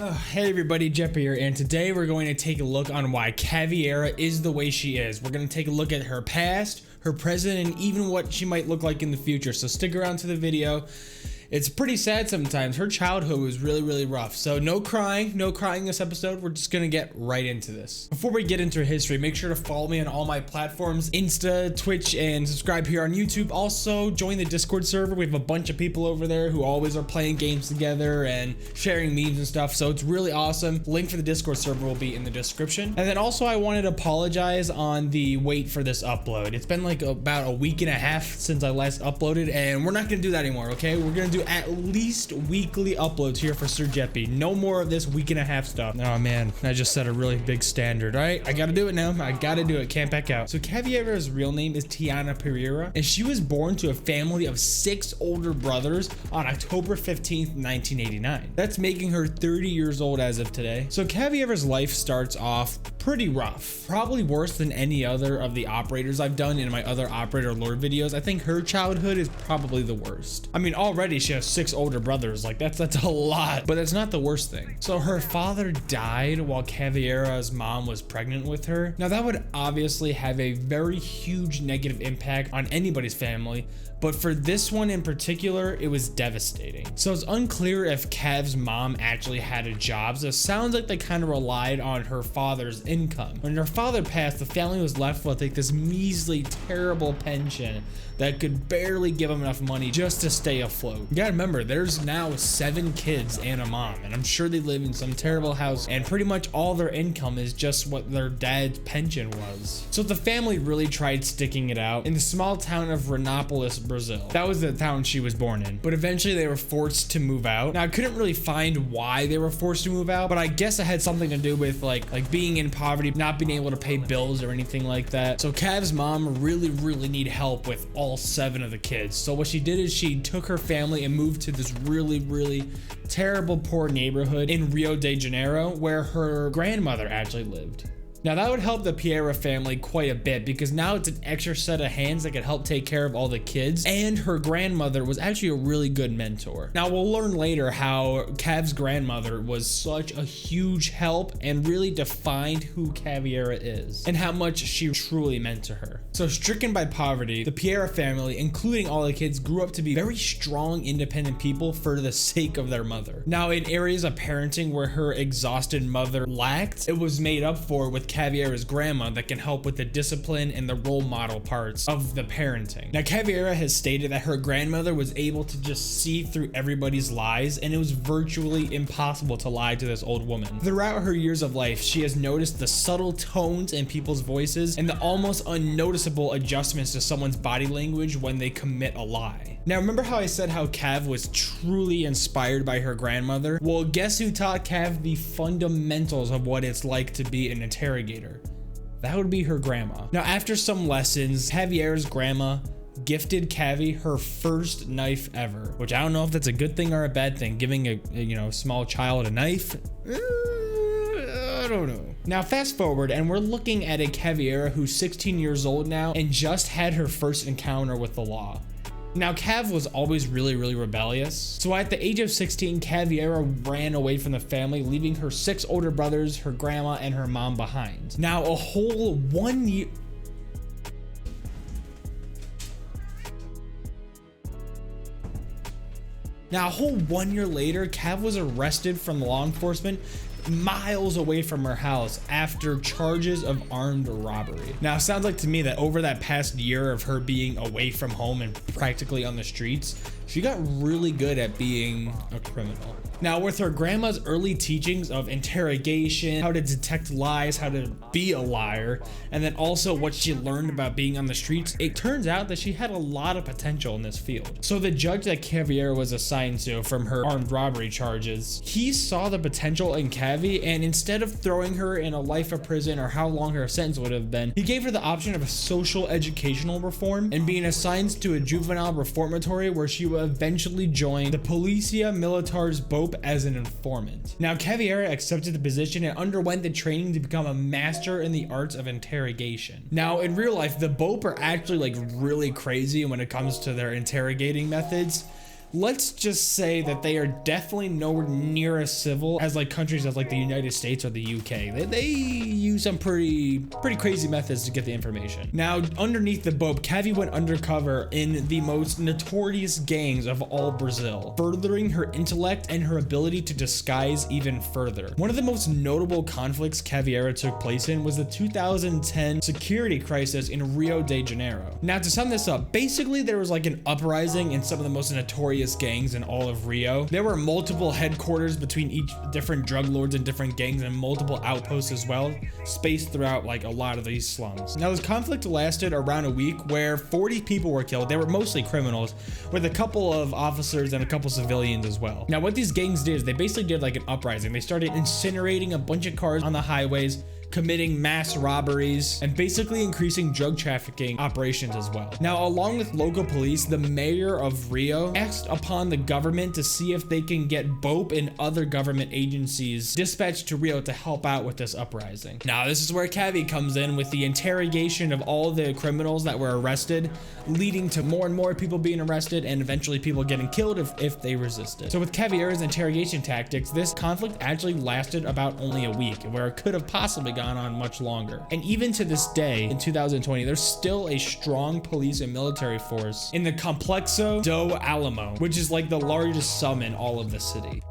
Hey everybody, Jeppy here, and today we're going to take a look on why Caveira is the way she is. We're going to take a look at her past, her present, and even what she might look like in the future. So stick around to the video. It's pretty sad sometimes. Her childhood was really rough. So no crying this episode. We're just gonna get right into this. Before we get into her history, make sure to follow me on all my platforms, Insta, Twitch, and subscribe here on YouTube. Also, join the Discord server. We have a bunch of people over there who always are playing games together and sharing memes and stuff. So it's really awesome. Link for the Discord server will be in the description. And then also I wanted to apologize on the wait for this upload. It's been like about a week and a half since I last uploaded, and we're not gonna do that anymore, okay? We're gonna do at least weekly uploads here for Sir Jeppy. No more of this week and a half stuff. Oh man, I just set a really big standard. All right, I gotta do it now. I gotta do it. Can't back out. So Caveira's real name is Tiana Pereira, and she was born to a family of 6 older brothers on October 15th, 1989. That's making her 30 years old as of today. So Caveira's life starts off pretty rough, probably worse than any other of the operators I've done in my other operator lore videos. I think her childhood is probably the worst. I mean, already she has 6 older brothers. Like that's a lot, but that's not the worst thing. So her father died while Caveira's mom was pregnant with her. Now that would obviously have a very huge negative impact on anybody's family, but for this one in particular, it was devastating. So it's unclear if Cav's mom actually had a job. So it sounds like they kind of relied on her father's income. When her father passed, the family was left with like this measly, terrible pension that could barely give them enough money just to stay afloat. You gotta remember, there's now 7 kids and a mom, and I'm sure they live in some terrible house, and pretty much all their income is just what their dad's pension was. So the family really tried sticking it out in the small town of Renopolis, Brazil. That was the town she was born in, but eventually they were forced to move out. Now I couldn't really find why they were forced to move out, but I guess it had something to do with like being in poverty, not being able to pay bills or anything like that. So Cav's mom really need help with all 7 of the kids. So what she did is she took her family and moved to this really terrible poor neighborhood in Rio de Janeiro where her grandmother actually lived. Now that would help the Pereira family quite a bit because now it's an extra set of hands that could help take care of all the kids, and her grandmother was actually a really good mentor. Now we'll learn later how Cav's grandmother was such a huge help and really defined who Caveira is and how much she truly meant to her. So stricken by poverty, the Pereira family, including all the kids, grew up to be very strong, independent people for the sake of their mother. Now in areas of parenting where her exhausted mother lacked, it was made up for with Caveira's grandma that can help with the discipline and the role model parts of the parenting. Now Caveira has stated that her grandmother was able to just see through everybody's lies, and it was virtually impossible to lie to this old woman. Throughout her years of life, she has noticed the subtle tones in people's voices and the almost unnoticeable adjustments to someone's body language when they commit a lie. Now remember how I said how Cav was truly inspired by her grandmother? Well, guess who taught Cav the fundamentals of what it's like to be an interrogator? That would be her grandma. Now after some lessons, Caveira's grandma gifted Cavi her first knife ever, which I don't know if that's a good thing or a bad thing, giving a small child a knife. I don't know. Now fast forward and we're looking at a Caveira who's 16 years old now and just had her first encounter with the law. Now Cav was always really rebellious, so at the age of 16, Caveira ran away from the family, leaving her 6 older brothers, her grandma, and her mom behind. Now a whole 1 year... Now a whole 1 year later, Cav was arrested from law enforcement miles away from her house after charges of armed robbery. Now it sounds like to me that over that past year of her being away from home and practically on the streets, she got really good at being a criminal. Now with her grandma's early teachings of interrogation, how to detect lies, how to be a liar, and then also what she learned about being on the streets, it turns out that she had a lot of potential in this field. So the judge that Caveira was assigned to from her armed robbery charges, he saw the potential in Cavi, and instead of throwing her in a life of prison or how long her sentence would have been, he gave her the option of a social educational reform and being assigned to a juvenile reformatory where she would eventually join the Policia Militares BOP as an informant. Now Caveira accepted the position and underwent the training to become a master in the arts of interrogation. Now in real life, the BOP are actually like really crazy when it comes to their interrogating methods. let's just say that they are definitely nowhere near as civil as like countries as like the United States or the UK. They use some pretty crazy methods to get the information. Now, underneath the boat, Cavi went undercover in the most notorious gangs of all Brazil, furthering her intellect and her ability to disguise even further. One of the most notable conflicts Caveira took place in was the 2010 security crisis in Rio de Janeiro. Now, to sum this up, basically there was like an uprising in some of the most notorious gangs in all of Rio. There were multiple headquarters between each different drug lords and different gangs, and multiple outposts as well, spaced throughout like a lot of these slums. Now, this conflict lasted around a week where 40 people were killed. They were mostly criminals, with a couple of officers and a couple civilians as well. Now, what these gangs did is they basically did like an uprising. They started incinerating a bunch of cars on the highways, committing mass robberies, and basically increasing drug trafficking operations as well. Now, along with local police, the mayor of Rio asked upon the government to see if they can get BOPE and other government agencies dispatched to Rio to help out with this uprising. Now, this is where Cavi comes in with the interrogation of all the criminals that were arrested, leading to more and more people being arrested and eventually people getting killed if they resisted. So with Caveira's interrogation tactics, this conflict actually lasted about only a week, where it could have possibly gone on much longer. And even to this day, in 2020, there's still a strong police and military force in the Complexo do Alamo, which is like the largest sum in all of the city.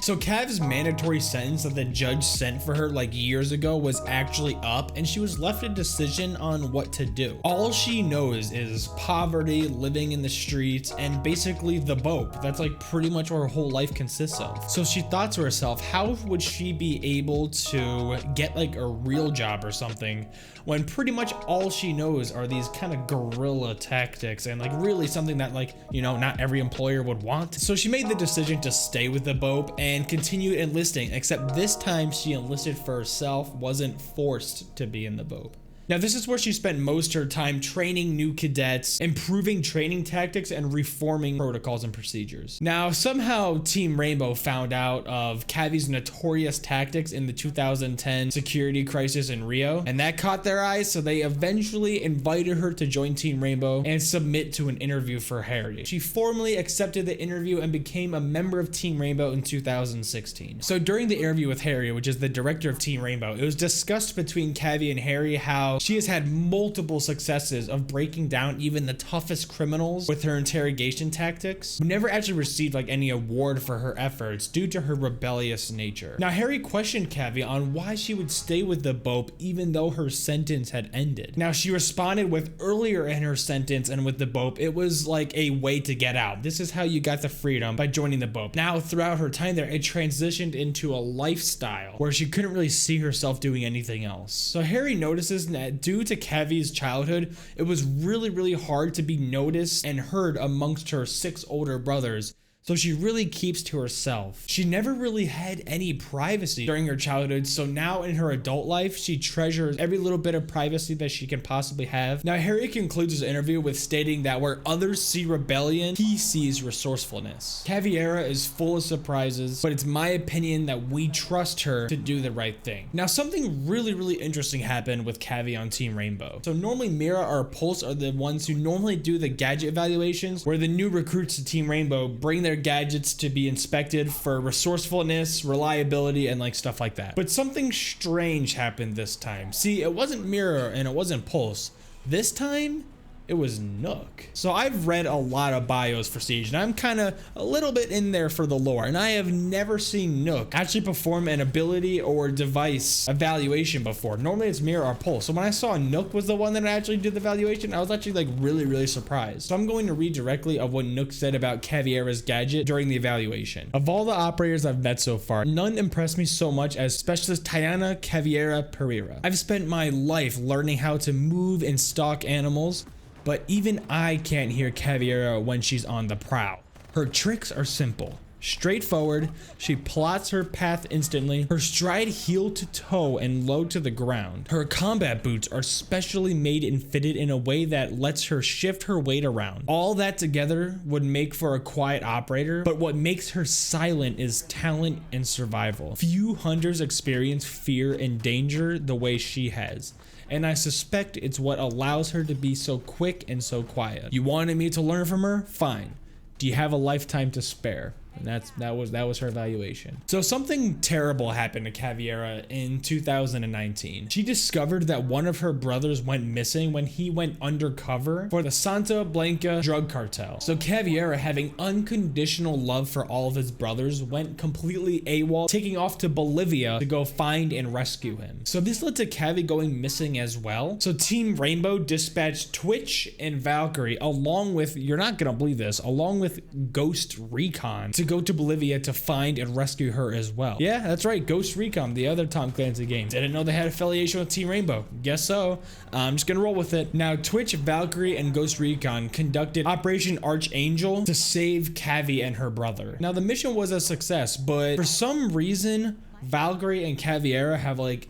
So Cav's mandatory sentence that the judge sent for her like years ago was actually up, and she was left a decision on what to do. All she knows is poverty, living in the streets, and basically the BOPE. That's like pretty much what her whole life consists of. So she thought to herself, how would she be able to get like a real job or something when pretty much all she knows are these kind of guerrilla tactics, and like really something that, like, you know, not every employer would want. So she made the decision to stay with the BOPE and continued enlisting, except this time she enlisted for herself, wasn't forced to be in the BOPE. Now, this is where she spent most of her time training new cadets, improving training tactics, and reforming protocols and procedures. Now, somehow Team Rainbow found out of Cavi's notorious tactics in the 2010 security crisis in Rio, and that caught their eyes, so they eventually invited her to join Team Rainbow and submit to an interview for Harry. She formally accepted the interview and became a member of Team Rainbow in 2016. So during the interview with Harry, which is the director of Team Rainbow, it was discussed between Cavi and Harry how she has had multiple successes of breaking down even the toughest criminals with her interrogation tactics, but never actually received like any award for her efforts due to her rebellious nature. Now, Harry questioned Cavi on why she would stay with the BOPE even though her sentence had ended. Now, she responded with earlier in her sentence and with the BOPE, it was like a way to get out. This is how you got the freedom, by joining the BOPE. Now, throughout her time there, it transitioned into a lifestyle where she couldn't really see herself doing anything else. So Harry notices that due to Cavi's childhood, it was really hard to be noticed and heard amongst her 6 older brothers. So she really keeps to herself. She never really had any privacy during her childhood, so now in her adult life, she treasures every little bit of privacy that she can possibly have. Now, Harry concludes his interview with stating that where others see rebellion, he sees resourcefulness. Caveira is full of surprises, but it's my opinion that we trust her to do the right thing. Now, something really interesting happened with Cavi on Team Rainbow. So normally Mira or Pulse are the ones who normally do the gadget evaluations, where the new recruits to Team Rainbow bring their gadgets to be inspected for resourcefulness, reliability, and like stuff like that. But something strange happened this time. See, it wasn't Mirror and it wasn't Pulse. This time, it was Nook. So I've read a lot of bios for Siege, and I'm kind of a little bit in there for the lore, and I have never seen Nook actually perform an ability or device evaluation before. Normally it's Mirror or Pulse. So when I saw Nook was the one that actually did the evaluation, I was actually like really surprised. So I'm going to read directly of what Nook said about Caveira's gadget during the evaluation. Of all the operators I've met so far, none impressed me so much as Specialist Tayana Caveira Pereira. I've spent my life learning how to move and stalk animals, but even I can't hear Caveira when she's on the prowl. Her tricks are simple, straightforward. She plots her path instantly. Her stride heel to toe and low to the ground. Her combat boots are specially made and fitted in a way that lets her shift her weight around. All that together would make for a quiet operator, but what makes her silent is talent and survival. Few hunters experience fear and danger the way she has. and I suspect it's what allows her to be so quick and so quiet. You wanted me to learn from her? Fine. Do you have a lifetime to spare? And that was her evaluation. So something terrible happened to Caveira in 2019. She discovered that one of her brothers went missing when he went undercover for the Santa Blanca drug cartel. So Caveira, having unconditional love for all of his brothers, went completely AWOL, taking off to Bolivia to go find and rescue him. So this led to Cavi going missing as well. So Team Rainbow dispatched Twitch and Valkyrie along with, you're not gonna believe this, along with Ghost Recon to go to Bolivia to find and rescue her as well. Yeah, that's right, Ghost Recon, the other Tom Clancy game. Didn't know they had affiliation with Team Rainbow. Guess so. I'm just gonna roll with it. Now, Twitch, Valkyrie, and Ghost Recon conducted Operation Archangel to save Cavi and her brother. Now, the mission was a success, but for some reason, Valkyrie and Caveira have like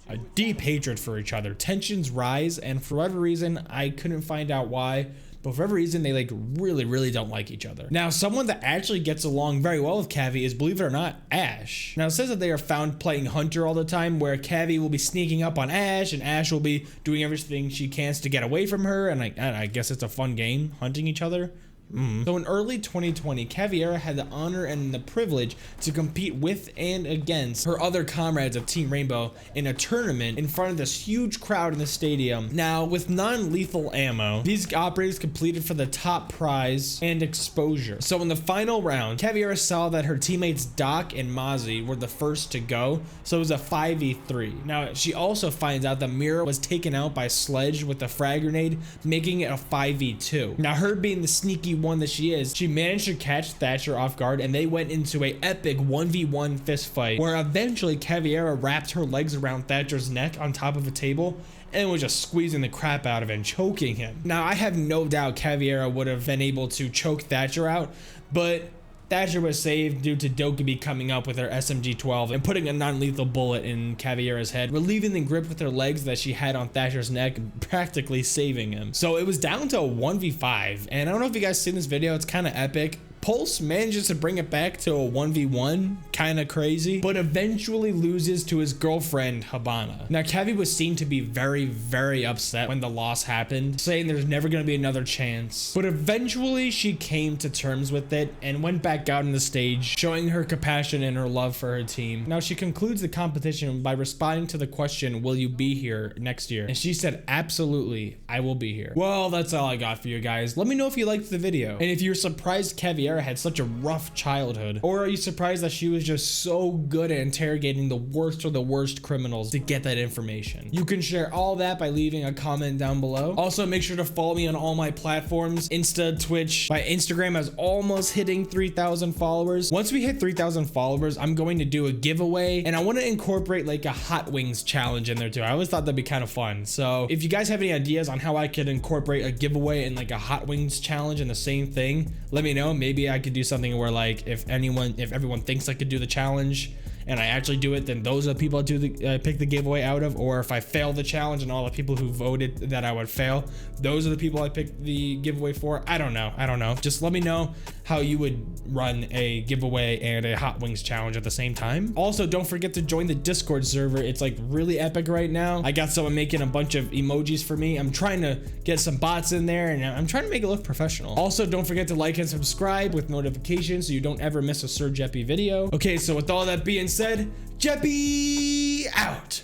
a deep hatred for each other. Tensions rise, and for whatever reason, I couldn't find out why, but for whatever reason, they like really don't like each other. Now, someone that actually gets along very well with Cavi is, believe it or not, Ash. Now, it says that they are found playing Hunter all the time, where Cavi will be sneaking up on Ash, and Ash will be doing everything she can to get away from her, and I guess it's a fun game, hunting each other. So in early 2020, Caveira had the honor and the privilege to compete with and against her other comrades of Team Rainbow in a tournament in front of this huge crowd in the stadium. Now, with non-lethal ammo, these operators completed for the top prize and exposure. So in the final round, Caveira saw that her teammates Doc and Mozzie were the first to go, so it was a 5v3. Now, she also finds out that Mira was taken out by Sledge with a frag grenade, making it a 5v2. Now, her being the sneaky one that she is, she managed to catch Thatcher off guard, and they went into a epic 1v1 fist fight where eventually Caveira wrapped her legs around Thatcher's neck on top of a table and was just squeezing the crap out of him, choking him. Now, I have no doubt Caveira would have been able to choke Thatcher out, but Thatcher was saved due to Dokkaebi coming up with her SMG-12 and putting a non-lethal bullet in Caveira's head, relieving the grip with her legs that she had on Thatcher's neck, practically saving him. So it was down to a 1v5, and I don't know if you guys seen this video, it's kind of epic. Pulse manages to bring it back to a 1v1, kind of crazy, but eventually loses to his girlfriend, Habana. Now, Cavi was seen to be very upset when the loss happened, saying there's never going to be another chance. But eventually, she came to terms with it and went back out on the stage, showing her compassion and her love for her team. Now, she concludes the competition by responding to the question, will you be here next year? And she said, absolutely, I will be here. Well, that's all I got for you guys. Let me know if you liked the video. And if you're surprised Caveira had such a rough childhood, or are you surprised that she was just so good at interrogating the worst of the worst criminals to get that information? You can share all that by leaving a comment down below. Also, make sure to follow me on all my platforms, Insta, Twitch. My Instagram is almost hitting 3,000 followers. Once we hit 3,000 followers, I'm going to do a giveaway, and I want to incorporate like a hot wings challenge in there too. I always thought that'd be kind of fun. So if you guys have any ideas on how I could incorporate a giveaway and like a hot wings challenge in the same thing, let me know. Maybe I could do something where like if everyone thinks I could do the challenge and I actually do it, then those are the people I do the pick the giveaway out of. Or if I fail the challenge and all the people who voted that I would fail, those are the people I pick the giveaway for. I don't know. Just let me know how you would run a giveaway and a hot wings challenge at the same time. Also, don't forget to join the Discord server. It's like really epic right now. I got someone making a bunch of emojis for me. I'm trying to get some bots in there, and I'm trying to make it look professional. Also, don't forget to like and subscribe with notifications so you don't ever miss a Sir Jeppy video. Okay, so with all that being said, Jeppy out.